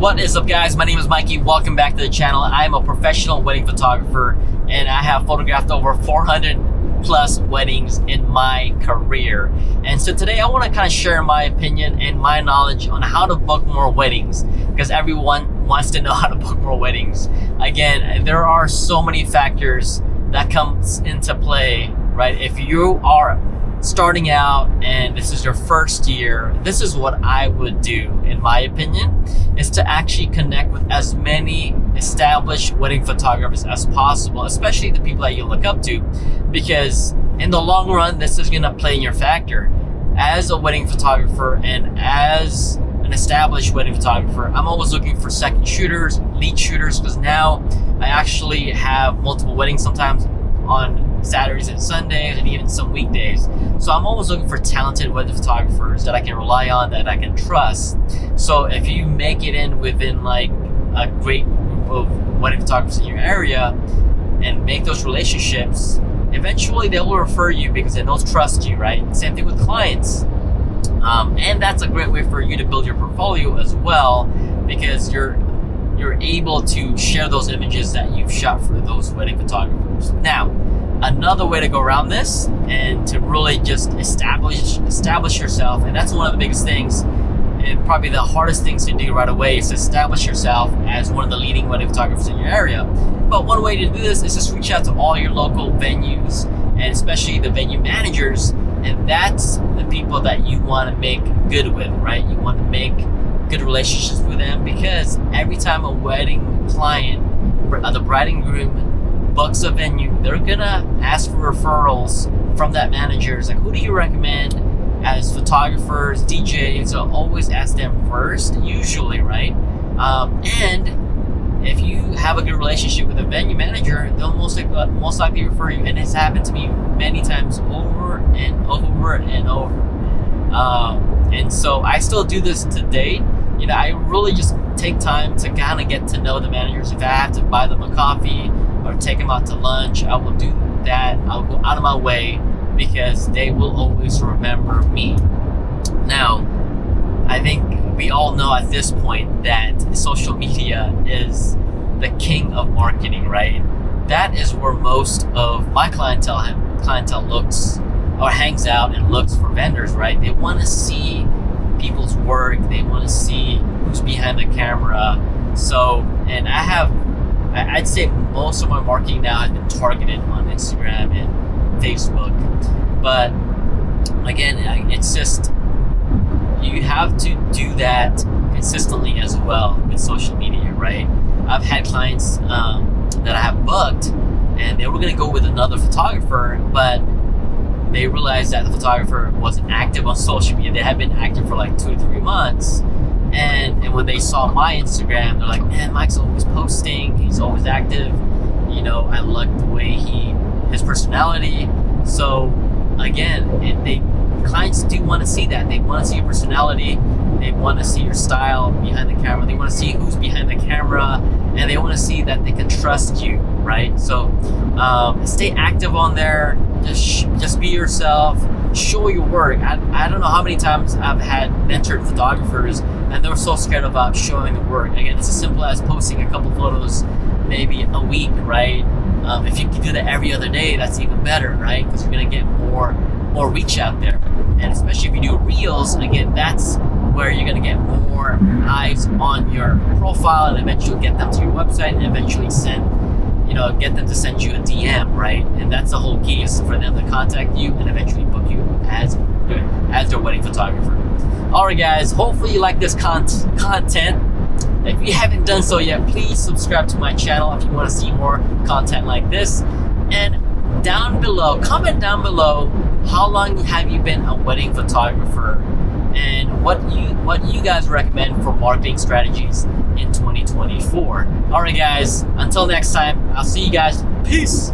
What is up, guys? My name is Mikey. Welcome back to the channel. I'm a professional wedding photographer and I have photographed over 400 plus weddings in my career. And so today I want to kind of share my opinion and my knowledge on how to book more weddings, because everyone wants to know how to book more weddings. Again, there are so many factors that comes into play, right? If you are starting out and this is your first year, this is what I would do, in my opinion, is to actually connect with as many established wedding photographers as possible, especially the people that you look up to, because in the long run, this is gonna play in your factor. As a wedding photographer and as an established wedding photographer, I'm always looking for second shooters, lead shooters, because now I actually have multiple weddings sometimes on Saturdays and Sundays and even some weekdays. So I'm always looking for talented wedding photographers that I can rely on, that I can trust. So if you make it in within like a great group of wedding photographers in your area and make those relationships, eventually they will refer you because they know trust you, right? Same thing with clients. And that's a great way for you to build your portfolio as well, because you're able to share those images that you've shot for those wedding photographers. Now, another way to go around this and to really just establish yourself, and that's one of the biggest things and probably the hardest things to do right away, is to establish yourself as one of the leading wedding photographers in your area. But one way to do this is just reach out to all your local venues, and especially the venue managers, and that's the people that you want to make good with, right? You want to make good relationships with them, because every time a wedding client, the bride and groom, books a venue, they're gonna ask for referrals from that manager. It's like, who do you recommend as photographers, DJs? So always ask them first, usually, right? And if you have a good relationship with a venue manager, they'll most likely refer you. And it's happened to me many times over and over and over. And so I still do this today. You know, I really just take time to kind of get to know the managers. If I have to buy them a coffee or take them out to lunch, I will do that. I'll go out of my way because they will always remember me. Now, I think we all know at this point that social media is the king of marketing, right? That is where most of my clientele looks or hangs out and looks for vendors, right? They want to see people's work. They want to see who's behind the camera. So, and I'd say most of my marketing now has been targeted on Instagram and Facebook. But again, it's just, you have to do that consistently as well with social media, right? I've had clients that I have booked and they were going to go with another photographer, but they realized that the photographer wasn't active on social media. They had been active for like 2 to 3 months. And when they saw my Instagram, they're like, man, Mike's always posting. He's always active. You know, I like the way his personality. So again, clients do want to see that. They want to see your personality. They want to see your style behind the camera. They want to see who's behind the camera, and they want to see that they can trust you, right? So stay active on there. Just be yourself. Show your work. I don't know how many times I've had mentored photographers and they're so scared about showing the work. Again, it's as simple as posting a couple photos maybe a week, right? If you can do that every other day, that's even better, right? Because you're gonna get more reach out there. And especially if you do reels, again, that's where you're gonna get more eyes on your profile, and eventually get them to your website, and eventually get them to send you a DM, right? And that's the whole key, is for them to contact you and eventually book you as their wedding photographer. All right, guys, hopefully you like this content. If you haven't done so yet, please subscribe to my channel if you want to see more content like this. And comment down below, how long have you been a wedding photographer, and what you guys recommend for marketing strategies in 2024. All right, guys, until next time, I'll see you guys. Peace.